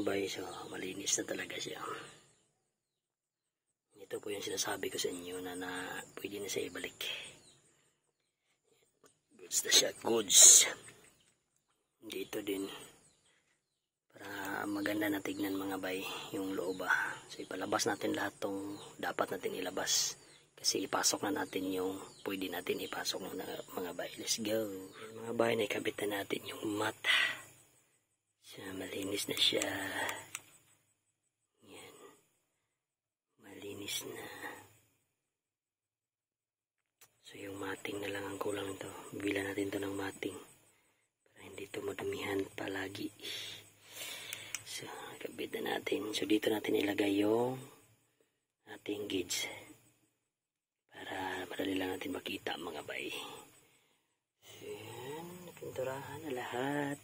mga bay. So malinis na talaga siya. Ito po yung sinasabi ko sa inyo na pwede na siya ibalik. Goods na siya, goods. Dito din para maganda na tignan mga bay yung loob. So ipalabas natin lahat tong dapat natin ilabas. Kasi ipasok na natin yung pwede natin ipasok na mga bay. Let's go. Mga bay, naikabit na natin yung mat. So, malinis na siya. Yan. Malinis na. So yung mating na lang ang kulang nito. Bibilan natin to ng mating. Para hindi to madumihan palagi. So, kabit na natin. So dito natin ilagay yung ating gauge. Para madali lang natin makita mga bay. So yan, napinturahan na lahat.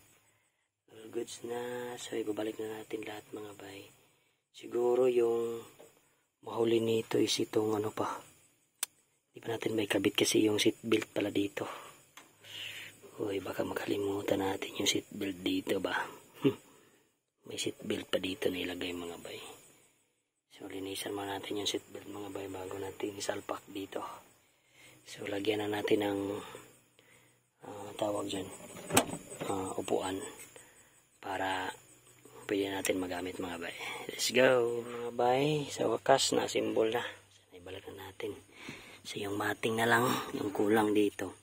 All goods na. So ibabalik na natin lahat mga bay. Siguro yung mahuli nito is itong ano pa. Hindi pa natin may kabit kasi yung seat belt pala dito. Uy, baka makalimutan natin yung seat belt dito ba. May seat belt pa dito na ilagay mga bay. So, linisan muna natin yung seatbelt mga bay bago natin isalpak dito. So, lagyan na natin ng tawag dyan, upuan para pwede natin magamit mga bay. Let's go mga bay. Sa wakas, na-assemble na. So, ibalik na natin. So, yung mating na lang, yung kulang dito.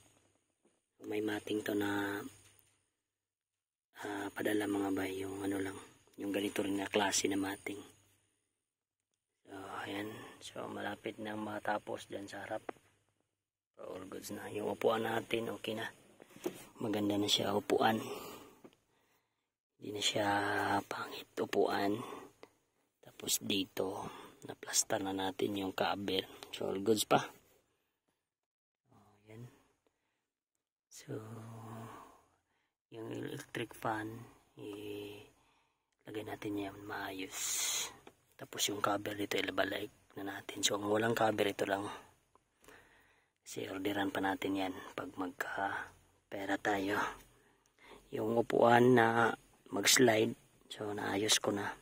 May mating to na padala mga bay. Yung ano lang, yung ganito rin na klase na mating. So, ayan. So, malapit na matapos dyan sa harap. So, all goods na. Yung upuan natin, okay na. Maganda na siya upuan. Hindi na siya pangit upuan. Tapos dito, na-plaster na natin yung cover. So, all goods pa. So, ayan. So, yung electric fan, lagay natin yan maayos. Tapos yung cover dito ilabalik na natin. So ang walang cover ito lang. Kasi orderan pa natin yan pag magka pera tayo. Yung upuan na mag-slide. So naayos ko na.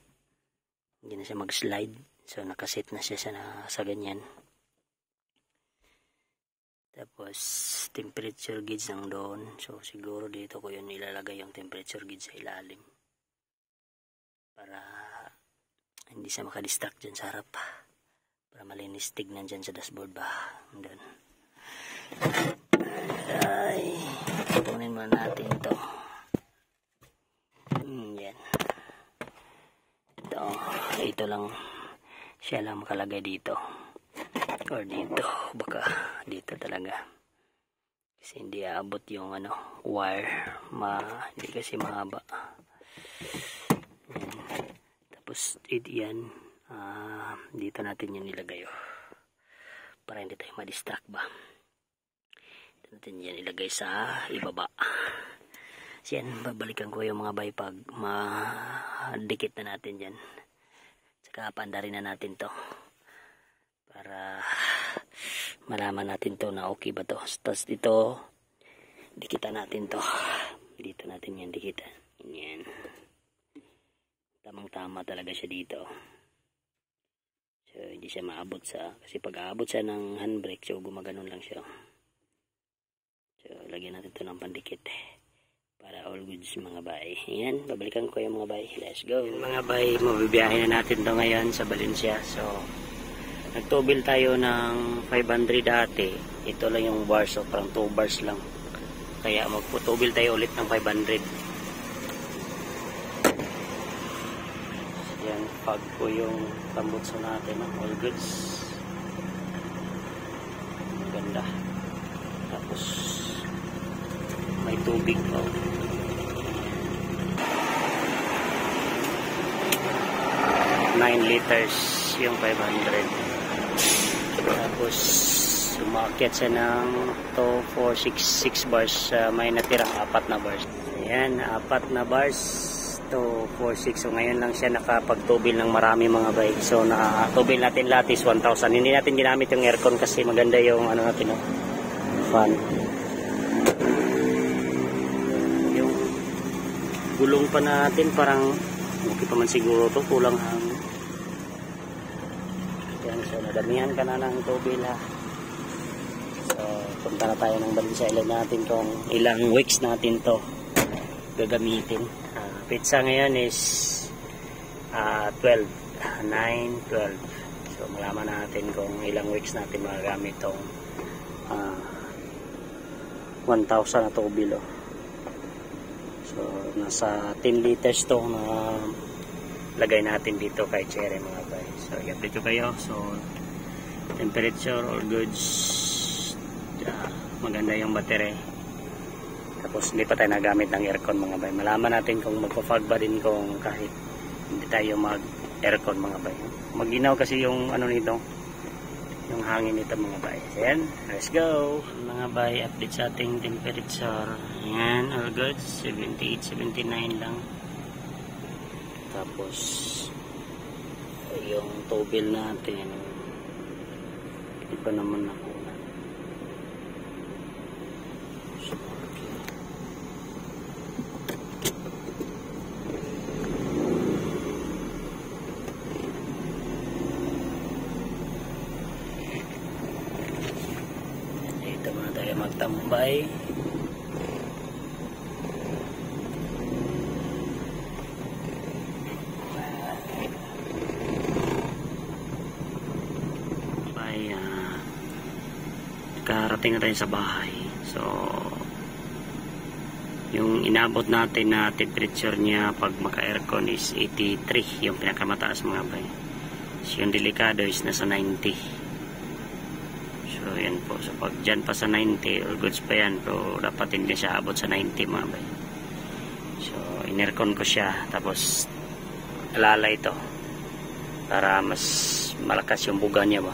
Hindi na siya mag-slide. So nakasit na siya sa ganyan. Tapos temperature gauge lang doon. So siguro dito ko yun ilalagay yung temperature gauge sa ilalim. Para hindi siya makadistract dyan sa harap. Para malinis tignan dyan sa dashboard ba. Doon. Ay, kunin muna natin ito. Yan. Ito lang. Siya lang makalagay dito. Or dito. Baka dito talaga. Kasi hindi aabot yung wire. Hindi kasi mahaba. Tapos yan, dito natin yung nilagay para hindi tayo ma-distract ba. Dito natin yan ilagay sa ibaba. So yan, babalikan ko yung mga bay pag madikit na natin dyan. Saka pandarin na natin to para malaman natin to na okay ba to. Tapos dito dikitan natin to. Dito natin yan dikitan. Yan. Tamang-tama talaga siya dito. So, hindi siya maabot kasi pag aabot siya ng handbrake, so gumaganon lang siya. So, lagyan natin ito ng pandikit. Para all goods mga bay. Ayan, babalikan ko yung mga bay. Let's go. Yung mga bay, mabibiyahin na natin ito ngayon sa Valencia. So, nagtubil tayo ng 500 dati. Ito lang yung bars, so parang 2 bars lang. Kaya magputubil tayo ulit ng 500. Yan, pag po yung tambutso natin ng all goods. Maganda. Tapos may tubig po. 9 liters yung 500. Tapos umakyat siya ng 2, 4, 6 bars. May natirang 4 na bars. Ayan, 4 na bars. 2, 4, 6. So ngayon lang siya nakapagtubil ng marami mga bike. So nakatubil natin lahat is 1,000. Hindi natin ginamit yung aircon kasi maganda yung natin, fan. Yung gulong pa natin parang Okay pa man siguro to, kulang hangin. Yan, so nadamihan ka na ng tubil ha. So punta na tayo ng Valenzuela Island natin kung ilang weeks natin to gagamitin. Pizza ngayon is 12, 9, 12. So malaman natin kung ilang weeks natin magagamit tong 1,000 na tubil. So nasa 10 liters to na lagay natin dito kay Cherry mga bay. So i-update ko kayo. So temperature all goods, maganda yung battery. Tapos hindi pa tayo nagamit ng aircon mga bay. Malaman natin kung magpa-fog ba din kung kahit hindi tayo mag-aircon mga bay. Maginaw kasi yung ano nito, yung hangin nito mga bay. Ayan, let's go mga bay. Update sa ating temperature. Ayan, all good, 78, 79 lang. Tapos yung tubil natin hindi pa naman nakuha. So, okay. Dito muna tayo magtambay. Karating na tayo sa bahay. So yung inabot natin na temperature niya pag maka-aircon is 83, yung pinakamataas mga bay. So yung delikado is nasa 90. So yan po. So pag dyan pa sa 90, all goods pa yan. Pero dapat hindi siya abot sa 90 mga bay. So in-aircon ko siya. Tapos alala ito para mas malakas yung buga niya ba.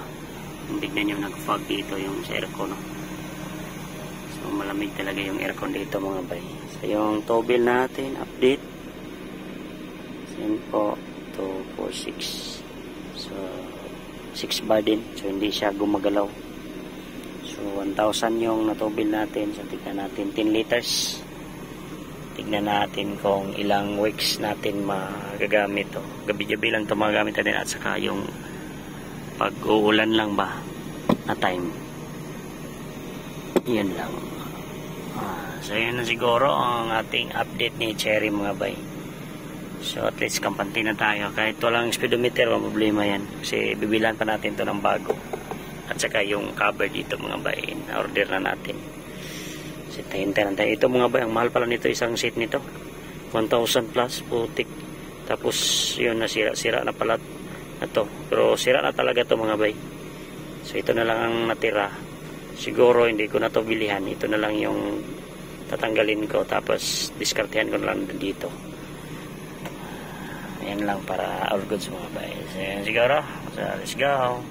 Tignan nyo, nag-fog dito yung sa aircon. So malamig talaga yung aircon dito mga bay. So yung tubil natin, update. Yan po, 246. So 6 bar din. So hindi siya gumagalaw. So 1,000 yung natubil natin. So tignan natin 10 liters. Tignan natin kung ilang weeks natin magagamit to. Gabi-gabi lang ito magagamit natin at saka yung pag-uulan lang ba na time. Yan lang. So yun na siguro ang ating update ni Cherry mga bay. So at least kampante na tayo. Kahit walang speedometer, walang problema yan. Kasi bibilan pa natin to ng bago. At saka yung cover dito mga bay, na-order na natin. So tayo. Ito mga bay, ang mahal pala nito, isang seat nito 1,000 plus, putik. Tapos yun, nasira na pala na to. Pero sira na talaga to mga bay. So ito na lang ang natira. Siguro hindi ko na to bilihan. Ito na lang yung tatanggalin ko. Tapos diskartehan ko na lang dito. Ayan lang para all goods mga bay. So yan siguro. So let's go.